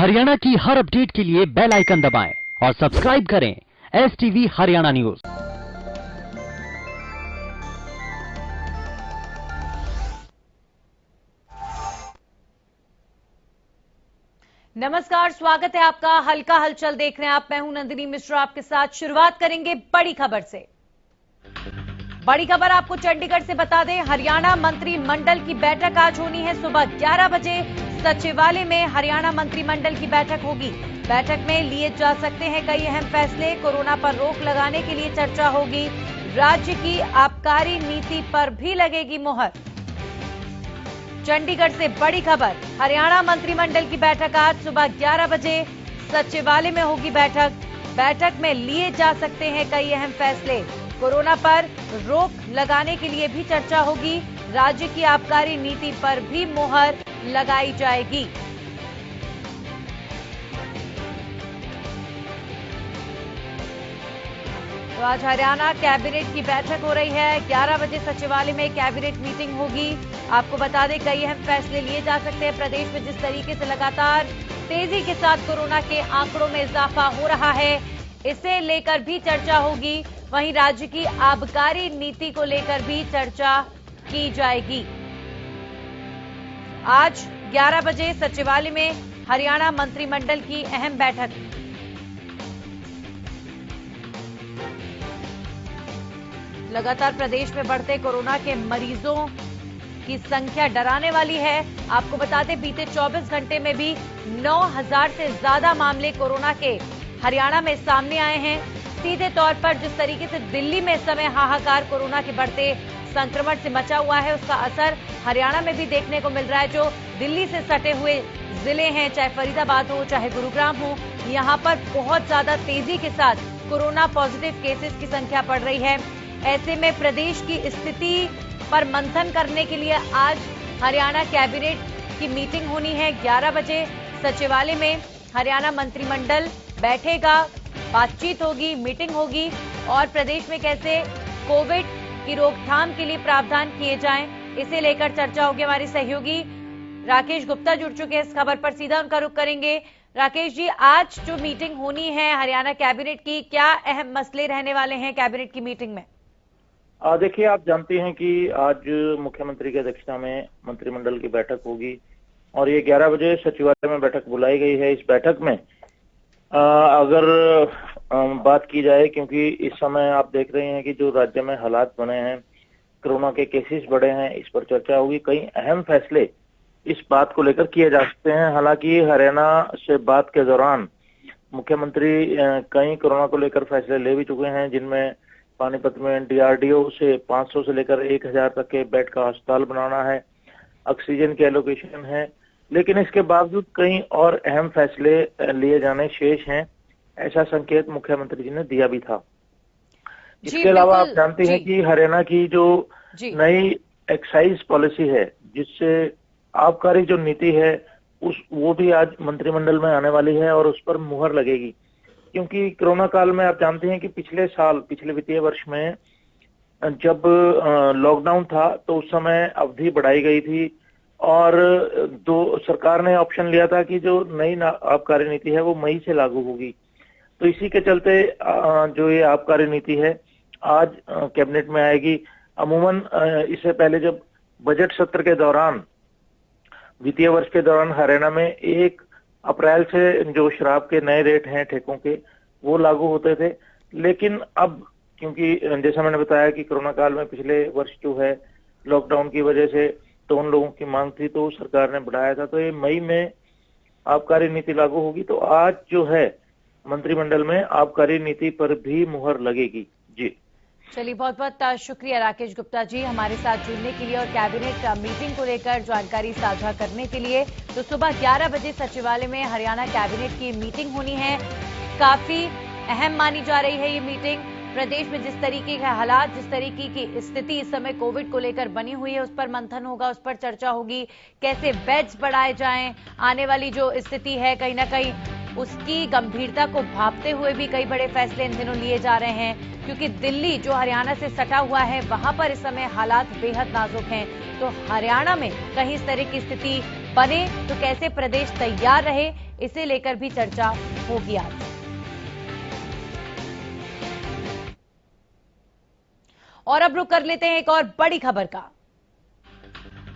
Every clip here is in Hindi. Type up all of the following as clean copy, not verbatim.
हरियाणा की हर अपडेट के लिए बेल आइकन दबाएं और सब्सक्राइब करें STV हरियाणा न्यूज। नमस्कार, स्वागत है आपका। हल्का हलचल देख रहे हैं आप। मैं हूं नंदिनी मिश्रा, आपके साथ शुरुआत करेंगे बड़ी खबर से। बड़ी खबर आपको चंडीगढ़ से बता दें, हरियाणा मंत्रिमंडल की बैठक आज होनी है। सुबह 11 बजे सचिवालय में हरियाणा मंत्रिमंडल की बैठक होगी। बैठक में लिए जा सकते हैं कई अहम फैसले। कोरोना पर रोक लगाने के लिए चर्चा होगी। राज्य की आबकारी नीति पर भी लगेगी मुहर। चंडीगढ़ से बड़ी खबर, हरियाणा मंत्रिमंडल की बैठक आज सुबह 11 बजे सचिवालय में होगी बैठक। बैठक में लिए जा सकते हैं कई अहम फैसले। कोरोना पर रोक लगाने के लिए भी चर्चा होगी। राज्य की आबकारी नीति पर भी मुहर लगाई जाएगी। तो आज हरियाणा कैबिनेट की बैठक हो रही है। 11 बजे सचिवालय में कैबिनेट मीटिंग होगी। आपको बता दें कई अहम फैसले लिए जा सकते हैं। प्रदेश में जिस तरीके से लगातार तेजी के साथ कोरोना के आंकड़ों में इजाफा हो रहा है, इसे लेकर भी चर्चा होगी। वहीं राज्य की आबकारी नीति को लेकर भी चर्चा की जाएगी। आज 11 बजे सचिवालय में हरियाणा मंत्रिमंडल की अहम बैठक। लगातार प्रदेश में बढ़ते कोरोना के मरीजों की संख्या डराने वाली है। आपको बता दें बीते 24 घंटे में भी 9000 से ज्यादा मामले कोरोना के हरियाणा में सामने आए हैं। सीधे तौर पर जिस तरीके से दिल्ली में इस समय हाहाकार कोरोना के बढ़ते संक्रमण से मचा हुआ है, उसका असर हरियाणा में भी देखने को मिल रहा है। जो दिल्ली से सटे हुए जिले हैं, चाहे फरीदाबाद हो चाहे गुरुग्राम हो, यहाँ पर बहुत ज्यादा तेजी के साथ कोरोना पॉजिटिव केसेस की संख्या बढ़ रही है। ऐसे में प्रदेश की स्थिति पर मंथन करने के लिए आज हरियाणा कैबिनेट की मीटिंग होनी है। 11 बजे सचिवालय में हरियाणा मंत्रिमंडल बैठेगा, बातचीत होगी, मीटिंग होगी और प्रदेश में कैसे कोविड की रोकथाम के लिए प्रावधान किए जाएं, इसे लेकर चर्चा होगी। हमारे सहयोगी राकेश गुप्ता जुड़ चुके हैं इस खबर पर, सीधा उनका रुख करेंगे। राकेश जी, आज जो मीटिंग होनी है हरियाणा कैबिनेट की, क्या अहम मसले रहने वाले हैं कैबिनेट की मीटिंग में? देखिए, आप जानते हैं कि आज मुख्यमंत्री की अध्यक्षता में मंत्रिमंडल की बैठक होगी और ये 11 बजे सचिवालय में बैठक बुलाई गई है। इस बैठक में अगर बात की जाए, क्योंकि इस समय आप देख रहे हैं कि जो राज्य में हालात बने हैं, कोरोना के केसेस बढ़े हैं, इस पर चर्चा होगी। कई अहम फैसले इस बात को लेकर किए जा सकते हैं। हालांकि हरियाणा से बात के दौरान मुख्यमंत्री कई कोरोना को लेकर फैसले ले भी चुके हैं, जिनमें पानीपत में DRDO से 500 से लेकर 1000 तक के बेड का अस्पताल बनाना है, ऑक्सीजन की एलोकेशन है। लेकिन इसके बावजूद कई और अहम फैसले लिए जाने शेष हैं, ऐसा संकेत मुख्यमंत्री जी ने दिया भी था। इसके अलावा आप जानते हैं कि हरियाणा की जो नई एक्साइज पॉलिसी है, जिससे आबकारी जो नीति है वो भी आज मंत्रिमंडल में आने वाली है और उस पर मुहर लगेगी। क्योंकि कोरोना काल में आप जानते हैं कि पिछले वित्तीय वर्ष में जब लॉकडाउन था तो उस समय अवधि बढ़ाई गई थी और सरकार ने ऑप्शन लिया था कि जो नई आबकारी नीति है वो मई से लागू होगी। तो इसी के चलते जो ये आबकारी नीति है आज कैबिनेट में आएगी। अमूमन इससे पहले जब बजट सत्र के दौरान, वित्तीय वर्ष के दौरान हरियाणा में 1 अप्रैल से जो शराब के नए रेट हैं ठेकों के, वो लागू होते थे। लेकिन अब क्योंकि जैसा मैंने बताया कि कोरोना काल में पिछले वर्ष जो है लॉकडाउन की वजह से तो उन लोगों की मांग थी तो सरकार ने बढ़ाया था, तो ये मई में आबकारी नीति लागू होगी। तो आज जो है मंत्रिमंडल में आबकारी नीति पर भी मुहर लगेगी। जी चलिए, बहुत बहुत शुक्रिया राकेश गुप्ता जी हमारे साथ जुड़ने के लिए और कैबिनेट मीटिंग को लेकर जानकारी साझा करने के लिए। तो सुबह 11 बजे सचिवालय में हरियाणा कैबिनेट की मीटिंग होनी है। काफी अहम मानी जा रही है ये मीटिंग। प्रदेश में जिस तरीके के हालात, जिस तरीके की स्थिति इस समय कोविड को लेकर बनी हुई है, उस पर मंथन होगा, उस पर चर्चा होगी। कैसे बेड्स बढ़ाए जाएं, आने वाली जो स्थिति है कहीं ना कहीं उसकी गंभीरता को भांपते हुए भी कई बड़े फैसले इन दिनों लिए जा रहे हैं। क्योंकि दिल्ली जो हरियाणा से सटा हुआ है, वहां पर इस समय हालात बेहद नाजुक हैं। तो हरियाणा में कहीं इस तरह की स्थिति बने तो कैसे प्रदेश तैयार रहे, इसे लेकर भी चर्चा होगी आज। और अब रुक कर लेते हैं एक और बड़ी खबर का।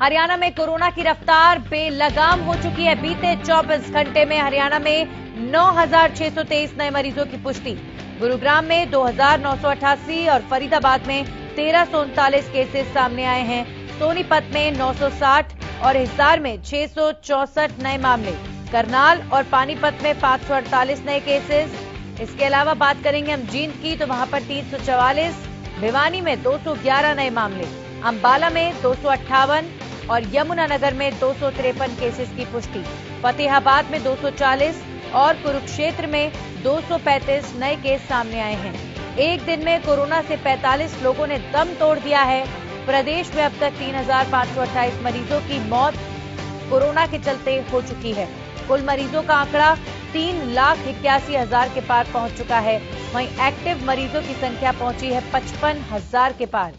हरियाणा में कोरोना की रफ्तार बेलगाम हो चुकी है। बीते 24 घंटे में हरियाणा में 9,623 नए मरीजों की पुष्टि। गुरुग्राम में 2,988 और फरीदाबाद में 1,339 केसेस सामने आए हैं। सोनीपत में 960 और हिसार में 664 नए मामले। करनाल और पानीपत में 548 नए केसेस। इसके अलावा बात करेंगे हम जींद की, तो वहां पर 344, भिवानी में 211 नए मामले, अंबाला में 258 और यमुनानगर में 253 केसेस की पुष्टि। फतेहाबाद में 240 और कुरुक्षेत्र में 235 नए केस सामने आए हैं। एक दिन में कोरोना से 45 लोगों ने दम तोड़ दिया है। प्रदेश में अब तक 3,528 मरीजों की मौत कोरोना के चलते हो चुकी है। कुल मरीजों का आंकड़ा 3,81,000 के पार पहुंच चुका है। वहीं एक्टिव मरीजों की संख्या पहुंची है 55,000 के पार।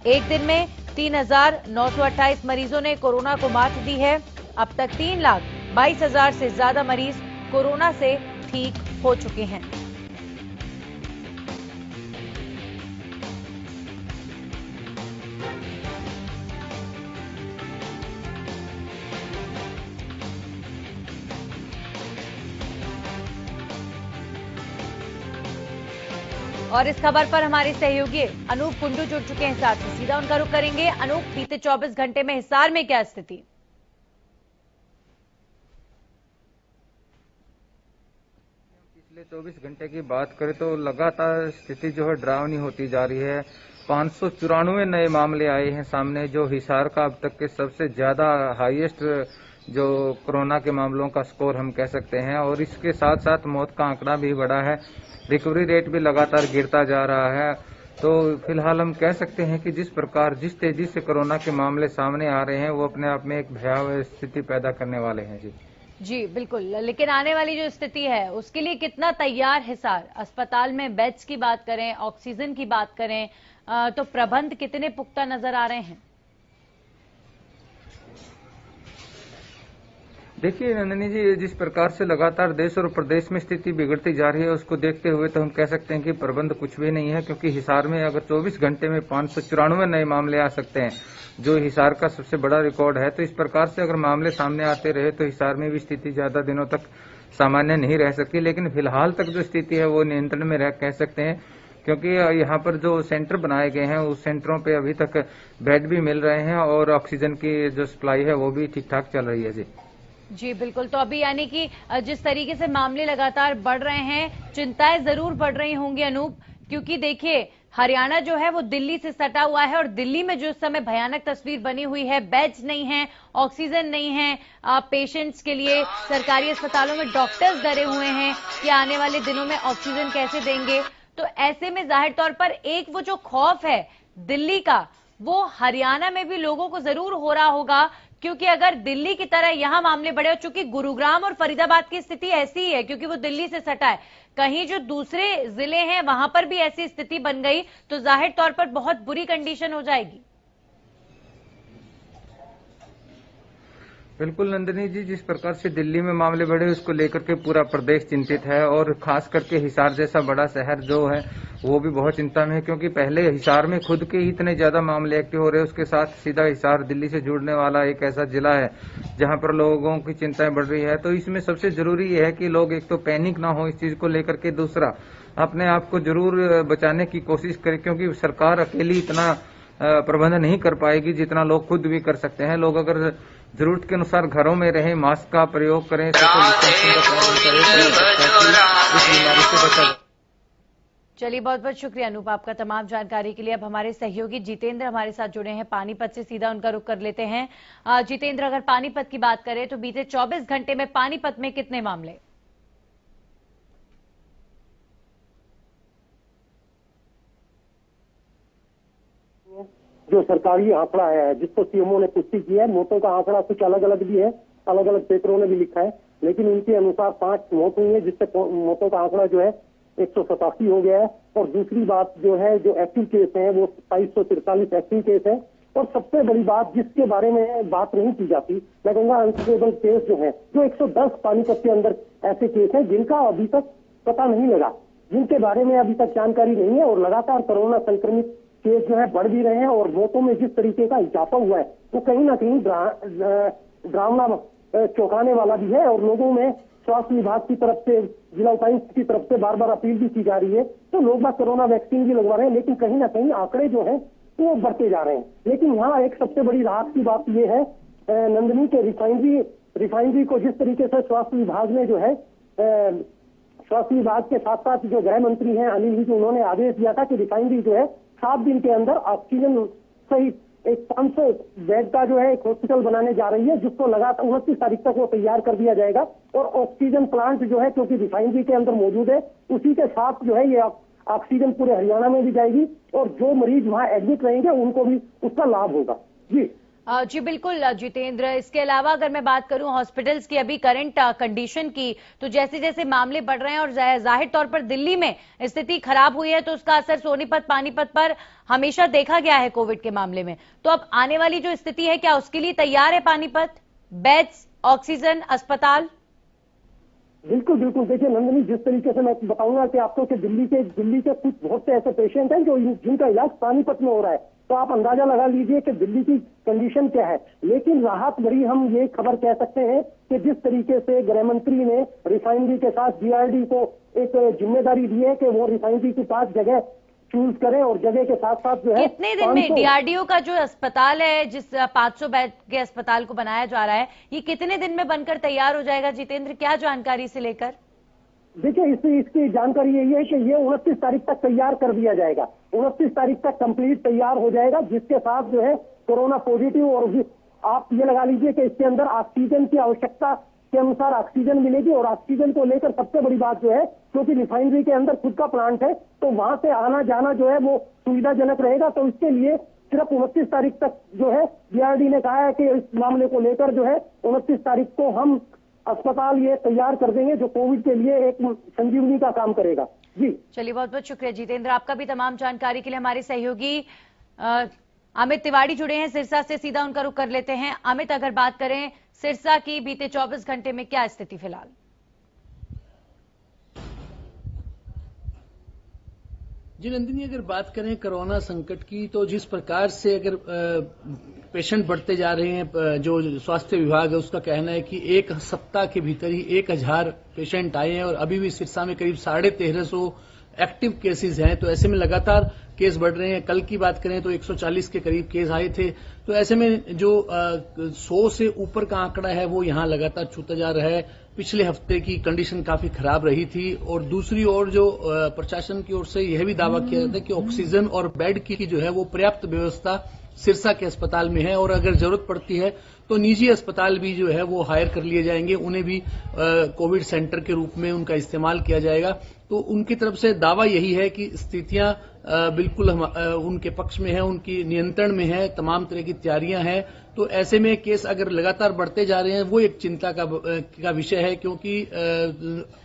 एक दिन में 3,928 मरीजों ने कोरोना को मात दी है। अब तक 3,22,000 से ज्यादा मरीज कोरोना से ठीक हो चुके हैं। और इस खबर पर हमारे सहयोगी अनूप कुंडू जुड़ चुके हैं साथ ही, सीधा उनका रुख करेंगे। अनूप, बीते 24 घंटे में हिसार में क्या स्थिति? पिछले 24 घंटे की बात करें तो लगातार स्थिति जो है डरावनी होती जा रही है। 594 नए मामले आए हैं सामने, जो हिसार का अब तक के सबसे ज्यादा हाईएस्ट जो कोरोना के मामलों का स्कोर हम कह सकते हैं। और इसके साथ साथ मौत का आंकड़ा भी बढ़ा है। रिकवरी रेट भी लगातार गिरता जा रहा है। तो फिलहाल हम कह सकते हैं कि जिस तेजी से कोरोना के मामले सामने आ रहे हैं वो अपने आप में एक भयावह स्थिति पैदा करने वाले हैं। जी बिल्कुल, लेकिन आने वाली जो स्थिति है उसके लिए कितना तैयार हिसार? अस्पताल में बेड्स की बात करें, ऑक्सीजन की बात करें, तो प्रबंध कितने पुख्ता नजर आ रहे हैं? देखिए नंदिनी जी, जिस प्रकार से लगातार देश और प्रदेश में स्थिति बिगड़ती जा रही है उसको देखते हुए तो हम कह सकते हैं कि प्रबंध कुछ भी नहीं है। क्योंकि हिसार में अगर 24 घंटे में 594 नए मामले आ सकते हैं, जो हिसार का सबसे बड़ा रिकॉर्ड है, तो इस प्रकार से अगर मामले सामने आते रहे तो हिसार में भी स्थिति ज्यादा दिनों तक सामान्य नहीं रह सकती। लेकिन फिलहाल तक जो स्थिति है वो नियंत्रण में रह कह सकते हैं, क्योंकि यहाँ पर जो सेंटर बनाए गए हैं उस सेंटरों पे अभी तक बेड भी मिल रहे हैं और ऑक्सीजन की जो सप्लाई है वो भी ठीक ठाक चल रही है। जी बिल्कुल, तो अभी यानी कि जिस तरीके से मामले लगातार बढ़ रहे हैं, चिंताएं जरूर बढ़ रही होंगी अनूप, क्योंकि देखिए हरियाणा जो है वो दिल्ली से सटा हुआ है और दिल्ली में जो इस समय भयानक तस्वीर बनी हुई है, बेड्स नहीं है, ऑक्सीजन नहीं है, पेशेंट्स के लिए सरकारी अस्पतालों में डॉक्टर्स डरे हुए हैं कि आने वाले दिनों में ऑक्सीजन कैसे देंगे। तो ऐसे में जाहिर तौर पर एक वो जो खौफ है दिल्ली का, वो हरियाणा में भी लोगों को जरूर हो रहा होगा, क्योंकि अगर दिल्ली की तरह यहां मामले बढ़े, और चूंकि गुरुग्राम और फरीदाबाद की स्थिति ऐसी ही है क्योंकि वो दिल्ली से सटा है, कहीं जो दूसरे जिले हैं वहां पर भी ऐसी स्थिति बन गई तो जाहिर तौर पर बहुत बुरी कंडीशन हो जाएगी। बिल्कुल नंदिनी जी, जिस प्रकार से दिल्ली में मामले बढ़े उसको लेकर के पूरा प्रदेश चिंतित है और खास करके हिसार जैसा बड़ा शहर जो है वो भी बहुत चिंता में है। क्योंकि पहले हिसार में खुद के ही इतने ज्यादा मामले एक्टिव हो रहे हैं, उसके साथ सीधा हिसार दिल्ली से जुड़ने वाला एक ऐसा जिला है जहां पर लोगों की चिंताएं बढ़ रही है। तो इसमें सबसे जरूरी ये है कि लोग एक तो पैनिक ना हो इस चीज को लेकर के, दूसरा अपने आप को जरूर बचाने की कोशिश करें, क्योंकि सरकार अकेली इतना प्रबंध नहीं कर पाएगी जितना लोग खुद भी कर सकते हैं। लोग अगर जरूरत के अनुसार घरों में रहें, मास्क का प्रयोग करें, सोशल डिस्टेंसिंग का पालन करें, इस बीमारी से बचा। चलिए, बहुत बहुत शुक्रिया अनूप आपका तमाम जानकारी के लिए। अब हमारे सहयोगी जितेंद्र हमारे साथ जुड़े हैं पानीपत से, सीधा उनका रुख कर लेते हैं। जितेंद्र, अगर पानीपत की बात करें तो बीते 24 घंटे में पानीपत में कितने मामले? जो सरकारी आंकड़ा है जिसको सीएमओ ने पुष्टि की है, मौतों का आंकड़ा कुछ अलग अलग भी है, अलग अलग पेपरों ने भी लिखा है, लेकिन उनके अनुसार 5 मौत हुई है, जिससे मौतों का आंकड़ा जो है 187 हो गया है। और दूसरी बात जो है, जो एक्टिव केस है वो 2243 एक्टिव केस है, और सबसे बड़ी बात जिसके बारे में बात नहीं की जाती, मैं कहूँगा अनस्टेबल केस जो है, जो 110 पानीपत के अंदर ऐसे केस हैं जिनका अभी तक पता नहीं लगा, जिनके बारे में अभी तक जानकारी नहीं है, और लगातार कोरोना संक्रमित केस जो है बढ़ भी रहे हैं, और मौतों में जिस तरीके का इजाफा हुआ है वो कहीं ना कहीं ड्रामना चौंकाने वाला भी है। और लोगों में स्वास्थ्य विभाग की तरफ से, जिला उपायुक्त की तरफ से बार बार अपील भी की जा रही है, तो लोग बाग कोरोना वैक्सीन भी लगवा रहे हैं, लेकिन कहीं ना कहीं आंकड़े जो है वो बढ़ते जा रहे हैं। लेकिन यहाँ एक सबसे बड़ी राहत की बात यह है, नंदनी के रिफाइनरी को जिस तरीके से स्वास्थ्य विभाग ने जो है, स्वास्थ्य विभाग के साथ साथ जो गृह मंत्री हैं अनिल जी, उन्होंने आदेश दिया था कि रिफाइनरी जो है 7 दिन के अंदर ऑक्सीजन सहित एक 500 बेड का जो है एक हॉस्पिटल बनाने जा रही है, जिसको लगातार 29 तारीख तक वो तैयार कर दिया जाएगा। और ऑक्सीजन प्लांट जो है, क्योंकि रिफाइनरी के अंदर मौजूद है, उसी के साथ जो है ये ऑक्सीजन पूरे हरियाणा में भी जाएगी, और जो मरीज वहां एडमिट रहेंगे उनको भी उसका लाभ होगा। जी जी बिल्कुल जितेंद्र, इसके अलावा अगर मैं बात करूं हॉस्पिटल्स की अभी करंट कंडीशन की, तो जैसे जैसे मामले बढ़ रहे हैं और जाहिर तौर पर दिल्ली में स्थिति खराब हुई है, तो उसका असर सोनीपत पानीपत पर हमेशा देखा गया है कोविड के मामले में। तो अब आने वाली जो स्थिति है, क्या उसके लिए तैयार है पानीपत? बेड्स, ऑक्सीजन, अस्पताल? बिल्कुल बिल्कुल। देखिए नंदनी, जिस तरीके से मैं बताऊंगा कि आपको कि दिल्ली के कुछ बहुत से ऐसे पेशेंट हैं जो जिनका इलाज पानीपत में हो रहा है, तो आप अंदाजा लगा लीजिए कि दिल्ली की कंडीशन क्या है। लेकिन राहत बड़ी हम ये खबर कह सकते हैं कि जिस तरीके से गृह मंत्री ने रिफाइनरी के साथ जीआरडी को एक जिम्मेदारी दी है कि वो रिफाइनरी की 5 जगह चूज करें, और जगह के साथ साथ जो है कितने दिन में डीआरडीओ का जो अस्पताल है, जिस 500 बेड के अस्पताल को बनाया जा रहा है, ये कितने दिन में बनकर तैयार हो जाएगा? जितेंद्र, क्या जानकारी से लेकर? देखिए इसकी जानकारी यही है कि ये 29 तारीख तक तैयार कर दिया जाएगा, 29 तारीख तक कंप्लीट तैयार हो जाएगा, जिसके साथ जो है कोरोना पॉजिटिव, और आप ये लगा लीजिए कि इसके अंदर ऑक्सीजन की आवश्यकता के अनुसार ऑक्सीजन मिलेगी। और ऑक्सीजन को लेकर सबसे बड़ी बात जो है, क्योंकि रिफाइनरी के अंदर खुद का प्लांट है, तो वहां से आना जाना जो है वो सुविधाजनक रहेगा। तो इसके लिए सिर्फ 29 तारीख तक जो है जीआरडी ने कहा है कि इस मामले को लेकर जो है 29 तारीख को हम अस्पताल ये तैयार कर देंगे, जो कोविड के लिए एक संजीवनी का काम करेगा। जी चलिए, बहुत बहुत शुक्रिया जितेंद्र आपका भी तमाम जानकारी के लिए। हमारे सहयोगी अमित तिवारी जुड़े हैं सिरसा से, सीधा उनका रुख कर लेते हैं। अमित, अगर बात करें सिरसा की, बीते 24 घंटे में क्या स्थिति फिलहाल? जी नंदिनी, अगर बात करें कोरोना संकट की, तो जिस प्रकार से अगर पेशेंट बढ़ते जा रहे हैं, जो स्वास्थ्य विभाग है उसका कहना है कि एक सप्ताह के भीतर ही 1000 पेशेंट आए हैं, और अभी भी सिरसा में करीब 1350 एक्टिव केसेस हैं। तो ऐसे में लगातार केस बढ़ रहे हैं। कल की बात करें तो 140 के करीब केस आए थे। तो ऐसे में जो 100 से ऊपर का आंकड़ा है वो यहां लगातार छूता जा रहा है। पिछले हफ्ते की कंडीशन काफी खराब रही थी, और दूसरी ओर जो प्रशासन की ओर से यह भी दावा किया जाता है कि ऑक्सीजन और बेड की जो है वो पर्याप्त व्यवस्था सिरसा के अस्पताल में है, और अगर जरूरत पड़ती है तो निजी अस्पताल भी जो है वो हायर कर लिए जाएंगे, उन्हें भी कोविड सेंटर के रूप में उनका इस्तेमाल किया जाएगा। तो उनकी तरफ से दावा यही है कि स्थितियां बिल्कुल उनके पक्ष में है, उनकी नियंत्रण में है, तमाम तरह की तैयारियां हैं। तो ऐसे में केस अगर लगातार बढ़ते जा रहे हैं, वो एक चिंता का विषय है, क्योंकि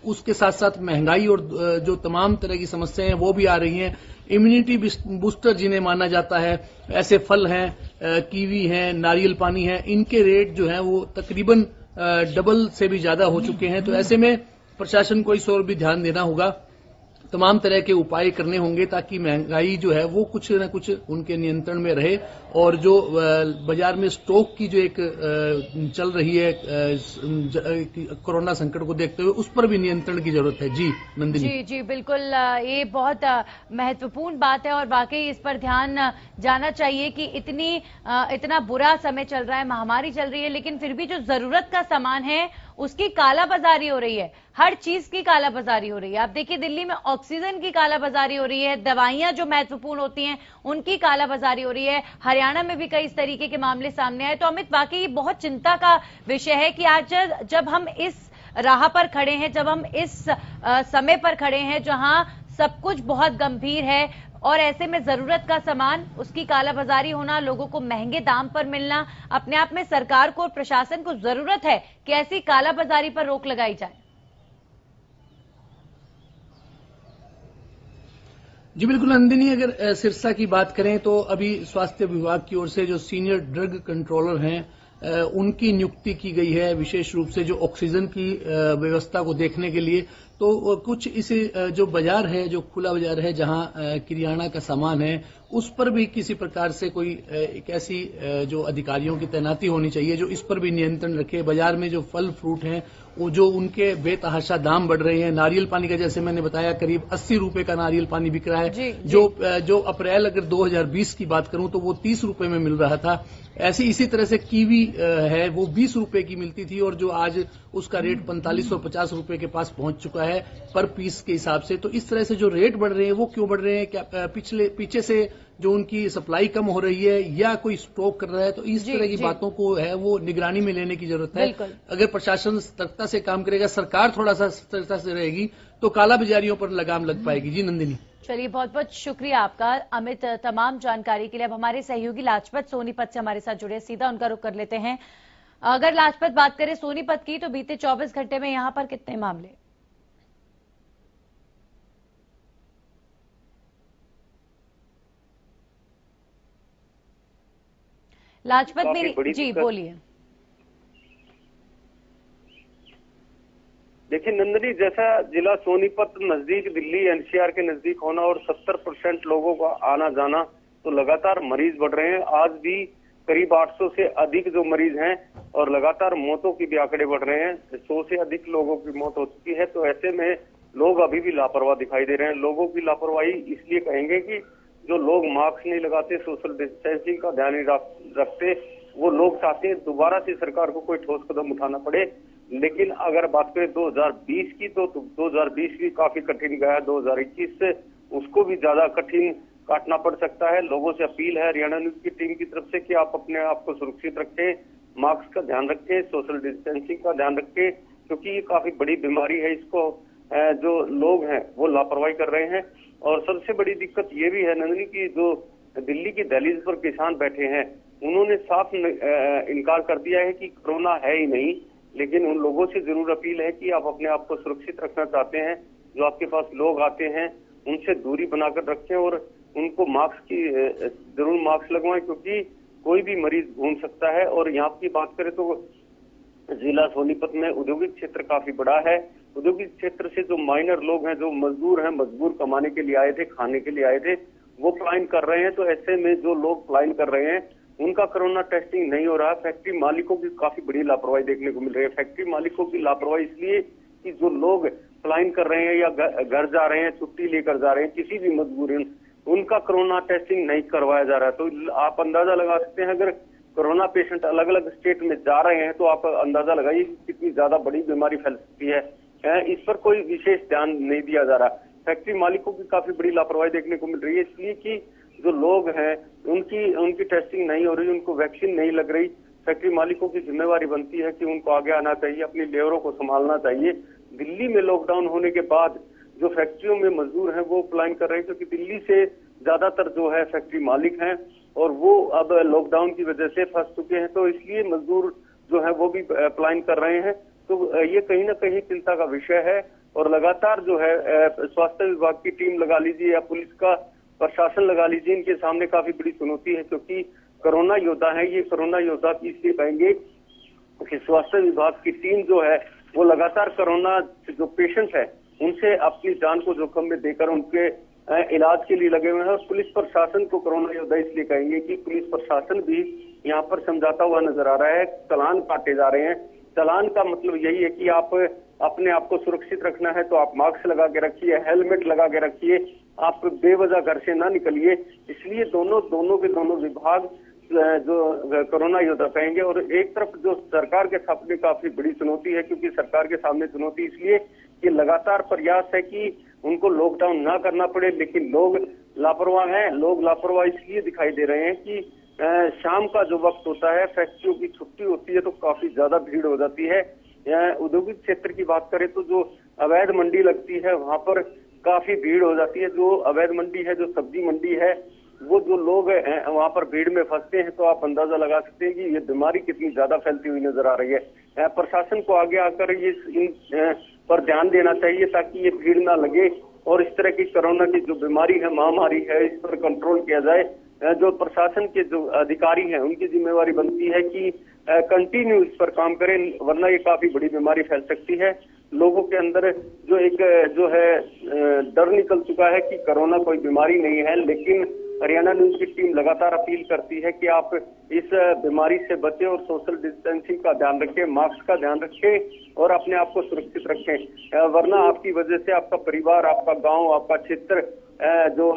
उसके साथ साथ महंगाई और जो तमाम तरह की समस्याएं हैं वो भी आ रही हैं। इम्यूनिटी बूस्टर जिन्हें माना जाता है, ऐसे फल हैं, कीवी हैं, नारियल पानी है, इनके रेट जो है वो तकरीबन डबल से भी ज्यादा हो चुके हैं। तो ऐसे में प्रशासन को इस ओर भी ध्यान देना होगा, तमाम तरह के उपाय करने होंगे, ताकि महंगाई जो है वो कुछ न कुछ उनके नियंत्रण में रहे, और जो बाजार में स्टॉक की जो एक चल रही है कोरोना संकट को देखते हुए, उस पर भी नियंत्रण की जरूरत है। जी नंदिनी। जी जी बिल्कुल, ये बहुत महत्वपूर्ण बात है, और वाकई इस पर ध्यान जाना चाहिए कि इतना बुरा समय चल रहा है, महामारी चल रही है, लेकिन फिर भी जो जरूरत का सामान है उसकी कालाबाजारी हो रही है। हर चीज की कालाबाजारी हो रही है। आप देखिए, दिल्ली में ऑक्सीजन की कालाबाजारी हो रही है, दवाइयां जो महत्वपूर्ण होती हैं उनकी कालाबाजारी हो रही है। हरियाणा में भी कई इस तरीके के मामले सामने आए। तो अमित, वाकई ये बहुत चिंता का विषय है कि आज जब हम इस राह पर खड़े हैं, जब हम इस समय पर खड़े हैं जहां सब कुछ बहुत गंभीर है, और ऐसे में जरूरत का सामान, उसकी कालाबाजारी होना, लोगों को महंगे दाम पर मिलना, अपने आप में सरकार को और प्रशासन को जरूरत है कि ऐसी कालाबाजारी पर रोक लगाई जाए। जी बिल्कुल नंदिनी, अगर सिरसा की बात करें तो अभी स्वास्थ्य विभाग की ओर से जो सीनियर ड्रग कंट्रोलर हैं उनकी नियुक्ति की गई है, विशेष रूप से जो ऑक्सीजन की व्यवस्था को देखने के लिए। तो कुछ इस जो बाजार है, जो खुला बाजार है जहां किराना का सामान है, उस पर भी किसी प्रकार से कोई एक ऐसी जो अधिकारियों की तैनाती होनी चाहिए जो इस पर भी नियंत्रण रखे। बाजार में जो फल फ्रूट हैं वो जो उनके बेतहाशा दाम बढ़ रहे हैं, नारियल पानी का जैसे मैंने बताया करीब 80 रुपए का नारियल पानी बिक रहा है, जो अप्रैल अगर 2020 की बात करूं तो वो 30 रुपए में मिल रहा था। ऐसी इसी तरह से कीवी है वो 20 रुपए की मिलती थी और जो आज उसका रेट 45 और 50 रुपए के पास पहुंच चुका है पर पीस के हिसाब से। तो इस तरह से जो रेट बढ़ रहे हैं वो क्यों बढ़ रहे हैं? क्या पीछे से जो उनकी सप्लाई कम हो रही है या कोई स्टॉक कर रहा है? तो इस तरह की बातों को है वो निगरानी में लेने की जरूरत है। अगर प्रशासन सतर्कता से काम करेगा, सरकार थोड़ा सा सतर्कता से रहेगी तो काला बाजारियों पर लगाम लग पाएगी। जी नंदिनी। चलिए, बहुत बहुत शुक्रिया आपका अमित तमाम जानकारी के लिए। अब हमारे सहयोगी लाजपत सोनीपत से हमारे साथ जुड़े, सीधा उनका रुख कर लेते हैं। अगर लाजपत बात करें सोनीपत की तो बीते 24 घंटे में यहां पर कितने मामले? लाजपत मेरी जी बोलिए। देखिए नंदिनी, जैसा जिला सोनीपत नजदीक दिल्ली एनसीआर के नजदीक होना और 70% लोगों का आना जाना, तो लगातार मरीज बढ़ रहे हैं। आज भी करीब 800 से अधिक जो मरीज हैं और लगातार मौतों की भी आंकड़े बढ़ रहे हैं। 100 से अधिक लोगों की मौत हो चुकी है। तो ऐसे में लोग अभी भी लापरवाह दिखाई दे रहे हैं। लोगों की लापरवाही इसलिए कहेंगे कि जो लोग मास्क नहीं लगाते, सोशल डिस्टेंसिंग का ध्यान नहीं रखते, वो लोग चाहते हैं दोबारा से सरकार को कोई ठोस कदम उठाना पड़े। लेकिन अगर बात करें 2020 की तो 2020 भी काफी कठिन गया। 2021 से उसको भी ज्यादा कठिन काटना पड़ सकता है। लोगों से अपील है हरियाणा न्यूज की टीम की तरफ से कि आप अपने आप को सुरक्षित रखें, मास्क का ध्यान रखें, सोशल डिस्टेंसिंग का ध्यान रखें, क्योंकि ये काफी बड़ी बीमारी है। इसको जो लोग हैं वो लापरवाही कर रहे हैं। और सबसे बड़ी दिक्कत ये भी है नंदिनी की जो दिल्ली की दहलीज पर किसान बैठे हैं, उन्होंने साफ इनकार कर दिया है कि कोरोना है ही नहीं। लेकिन उन लोगों से जरूर अपील है कि आप अपने आप को सुरक्षित रखना चाहते हैं, जो आपके पास लोग आते हैं उनसे दूरी बनाकर रखें और उनको जरूर मास्क लगवाएं, क्योंकि कोई भी मरीज घूम सकता है। और यहाँ की बात करें तो जिला सोनीपत में औद्योगिक क्षेत्र काफी बड़ा है। औद्योगिक क्षेत्र से जो माइनर लोग हैं, जो मजदूर हैं, मजबूर कमाने के लिए आए थे, खाने के लिए आए थे, वो पलायन कर रहे हैं। तो ऐसे में जो लोग पलायन कर रहे हैं उनका कोरोना टेस्टिंग नहीं हो रहा। फैक्ट्री मालिकों की काफी बड़ी लापरवाही देखने को मिल रही है। फैक्ट्री मालिकों की लापरवाही इसलिए कि जो लोग पलायन कर रहे हैं या घर जा रहे हैं, छुट्टी लेकर जा रहे हैं, किसी भी मजबूरी, उनका कोरोना टेस्टिंग नहीं करवाया जा रहा है। तो आप अंदाजा लगा सकते हैं, अगर कोरोना पेशेंट अलग अलग स्टेट में जा रहे हैं तो आप अंदाजा लगाइए कितनी ज्यादा बड़ी बीमारी फैल सकती है। इस पर कोई विशेष ध्यान नहीं दिया जा रहा। फैक्ट्री मालिकों की काफी बड़ी लापरवाही देखने को मिल रही है, इसलिए कि जो लोग हैं उनकी टेस्टिंग नहीं हो रही, उनको वैक्सीन नहीं लग रही। फैक्ट्री मालिकों की जिम्मेवारी बनती है कि उनको आगे आना चाहिए, अपनी लेबरों को संभालना चाहिए। दिल्ली में लॉकडाउन होने के बाद जो फैक्ट्रियों में मजदूर हैं वो पलायन कर रहे हैं, क्योंकि दिल्ली से ज्यादातर जो है फैक्ट्री मालिक हैं और वो अब लॉकडाउन की वजह से फंस चुके हैं। तो इसलिए मजदूर जो है वो भी पलायन कर रहे हैं। तो ये कहीं ना कहीं चिंता का विषय है। और लगातार जो है स्वास्थ्य विभाग की टीम लगा लीजिए या पुलिस का प्रशासन लगा लीजिए, इनके सामने काफी बड़ी चुनौती है, क्योंकि कोरोना योद्धा है। ये कोरोना योद्धा इसलिए कहेंगे कि स्वास्थ्य विभाग की टीम जो है वो लगातार कोरोना जो पेशेंट है उनसे अपनी जान को जोखिम में देकर उनके इलाज के लिए लगे हुए हैं। और पुलिस प्रशासन को कोरोना योद्धा इसलिए कहेंगे कि पुलिस प्रशासन भी यहाँ पर समझाता हुआ नजर आ रहा है। चालान काटे जा रहे हैं। चालान का मतलब यही है कि आप अपने आप को सुरक्षित रखना है तो आप मास्क लगा के रखिए, हेलमेट लगा के रखिए, आप बेवजह घर से ना निकलिए। इसलिए दोनों विभाग जो कोरोना योद्धा कहेंगे। और एक तरफ जो सरकार के सामने काफी बड़ी चुनौती है, क्योंकि सरकार के सामने चुनौती इसलिए कि लगातार प्रयास है कि उनको लॉकडाउन ना करना पड़े, लेकिन लोग लापरवाह हैं। लोग लापरवाह इसलिए दिखाई दे रहे हैं कि शाम का जो वक्त होता है, फैक्ट्रियों की छुट्टी होती है तो काफी ज्यादा भीड़ हो जाती है। औद्योगिक क्षेत्र की बात करें तो जो अवैध मंडी लगती है वहां पर काफी भीड़ हो जाती है। जो अवैध मंडी है, जो सब्जी मंडी है, वो जो लोग वहां पर भीड़ में फंसते हैं तो आप अंदाजा लगा सकते हैं कि ये बीमारी कितनी ज्यादा फैलती हुई नजर आ रही है। प्रशासन को आगे आकर ये इन पर ध्यान देना चाहिए ताकि ये भीड़ ना लगे और इस तरह की कोरोना की जो बीमारी है, महामारी है, इस पर कंट्रोल किया जाए। जो प्रशासन के जो अधिकारी हैं उनकी जिम्मेवारी बनती है कि कंटिन्यू इस पर काम करें, वरना ये काफी बड़ी बीमारी फैल सकती है। लोगों के अंदर जो एक जो है डर निकल चुका है कि कोरोना कोई बीमारी नहीं है, लेकिन हरियाणा न्यूज की टीम लगातार अपील करती है कि आप इस बीमारी से बचें और सोशल डिस्टेंसिंग का ध्यान रखें, मास्क का ध्यान रखें और अपने आप को सुरक्षित रखें, वरना आपकी वजह से आपका परिवार, आपका गांव, आपका क्षेत्र जो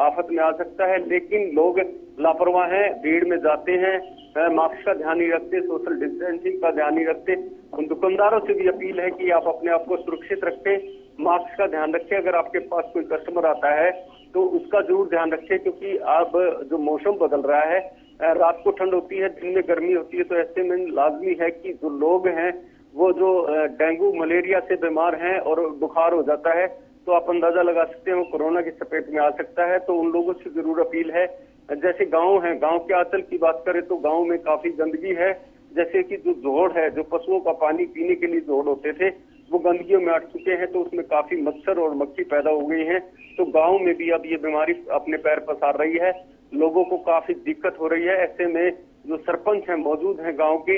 आफत में आ सकता है। लेकिन लोग लापरवाह हैं, भीड़ में जाते हैं, मास्क का ध्यान नहीं रखते, सोशल डिस्टेंसिंग का ध्यान नहीं रखते। उन दुकानदारों से भी अपील है कि आप अपने आप को सुरक्षित रखें, मास्क का ध्यान रखें। अगर आपके पास कोई कस्टमर आता है तो उसका जरूर ध्यान रखें, क्योंकि अब जो मौसम बदल रहा है, रात को ठंड होती है, दिन में गर्मी होती है, तो ऐसे में लाजमी है कि जो लोग हैं वो जो डेंगू मलेरिया से बीमार हैं और बुखार हो जाता है तो आप अंदाजा लगा सकते हैं वो कोरोना की चपेट में आ सकता है। तो उन लोगों से जरूर अपील है, जैसे गांव है, गांव के आंचल की बात करें तो गांव में काफी गंदगी है, जैसे कि जो जोड़ है, जो पशुओं का पानी पीने के लिए जोड़ होते थे वो गंदगियों में अट चुके हैं, तो उसमें काफी मच्छर और मक्खी पैदा हो गई हैं। तो गांव में भी अब ये बीमारी अपने पैर पसार रही है, लोगों को काफी दिक्कत हो रही है। ऐसे में जो सरपंच हैं मौजूद हैं गांव के,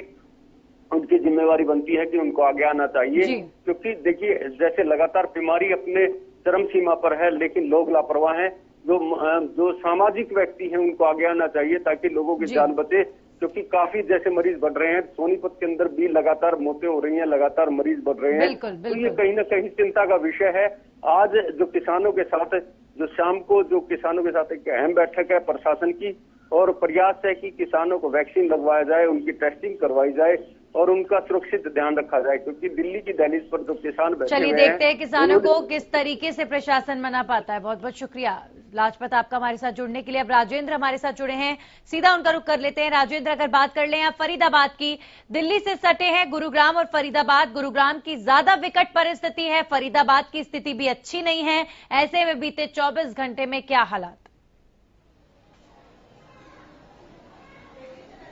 उनकी जिम्मेवारी बनती है कि उनको आगे आना चाहिए, क्योंकि देखिए जैसे लगातार बीमारी अपने चरम सीमा पर है, लेकिन लोग लापरवाह हैं। जो सामाजिक व्यक्ति हैं उनको आगे आना चाहिए ताकि लोगों की जान बचे, क्योंकि काफी जैसे मरीज बढ़ रहे हैं। सोनीपत के अंदर भी लगातार मौतें हो रही हैं, लगातार मरीज बढ़ रहे हैं। बिल्कुल, तो ये कहीं ना कहीं चिंता का विषय है। आज जो किसानों के साथ, जो शाम को जो किसानों के साथ एक अहम बैठक है प्रशासन की, और प्रयास है कि किसानों को वैक्सीन लगवाया जाए, उनकी टेस्टिंग करवाई जाए और उनका सुरक्षित ध्यान रखा जाए, क्योंकि दिल्ली की दहलीज पर जो किसान बैठे हुए हैं। चलिए देखते हैं किसानों को किस तरीके से प्रशासन मना पाता है। बहुत बहुत शुक्रिया लाजपत आपका हमारे साथ जुड़ने के लिए। अब राजेंद्र हमारे साथ जुड़े हैं, सीधा उनका रुख कर लेते हैं। राजेंद्र, अगर बात कर लें आप फरीदाबाद की, दिल्ली से सटे हैं गुरुग्राम और फरीदाबाद। गुरुग्राम की ज्यादा विकट परिस्थिति है, फरीदाबाद की स्थिति भी अच्छी नहीं है। ऐसे में बीते 24 घंटे में क्या हालात?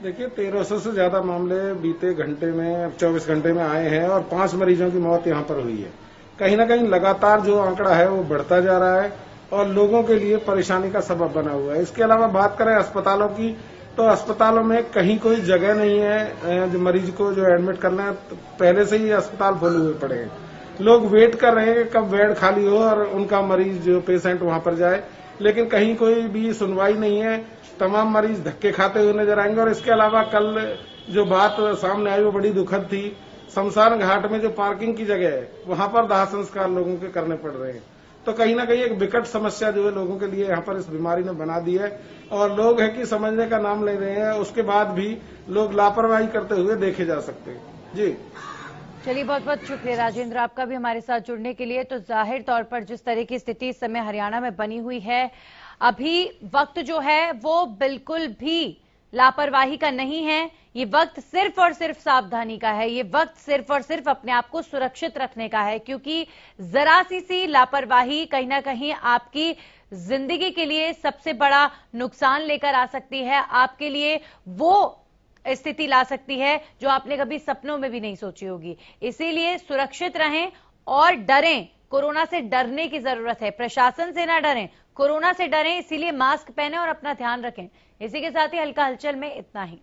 देखिए 1300 से ज्यादा मामले बीते घंटे में 24 घंटे में आए हैं और 5 मरीजों की मौत यहां पर हुई है। कहीं ना कहीं लगातार जो आंकड़ा है वो बढ़ता जा रहा है और लोगों के लिए परेशानी का सबब बना हुआ है। इसके अलावा बात करें अस्पतालों की, तो अस्पतालों में कहीं कोई जगह नहीं है जो मरीज को जो एडमिट करना है, तो पहले से ही अस्पताल फुल हुए पड़े हैं। लोग वेट कर रहे हैं कि कब बेड खाली हो और उनका मरीज जो पेशेंट वहां पर जाए, लेकिन कहीं कोई भी सुनवाई नहीं है। तमाम मरीज धक्के खाते हुए नजर आएंगे। और इसके अलावा कल जो बात सामने आई वो बड़ी दुखद थी। शमशान घाट में जो पार्किंग की जगह है वहां पर दाह संस्कार लोगों के करने पड़ रहे हैं। तो कहीं ना कहीं एक विकट समस्या जो है लोगों के लिए यहाँ पर इस बीमारी ने बना दी है और लोग है कि समझने का नाम ले रहे हैं, उसके बाद भी लोग लापरवाही करते हुए देखे जा सकते हैं। जी चलिए, बहुत बहुत शुक्रिया राजेंद्र आपका भी हमारे साथ जुड़ने के लिए। तो जाहिर तौर पर जिस तरह की स्थिति इस समय हरियाणा में बनी हुई है, अभी वक्त जो है वो बिल्कुल भी लापरवाही का नहीं है। ये वक्त सिर्फ और सिर्फ सावधानी का है, ये वक्त सिर्फ और सिर्फ अपने आप को सुरक्षित रखने का है, क्योंकि जरा सी लापरवाही कहीं ना कहीं आपकी जिंदगी के लिए सबसे बड़ा नुकसान लेकर आ सकती है, आपके लिए वो स्थिति ला सकती है जो आपने कभी सपनों में भी नहीं सोची होगी। इसीलिए सुरक्षित रहें और डरें, कोरोना से डरने की जरूरत है, प्रशासन से ना डरें, कोरोना से डरें। इसीलिए मास्क पहने और अपना ध्यान रखें। इसी के साथ ही हल्का हलचल में इतना ही।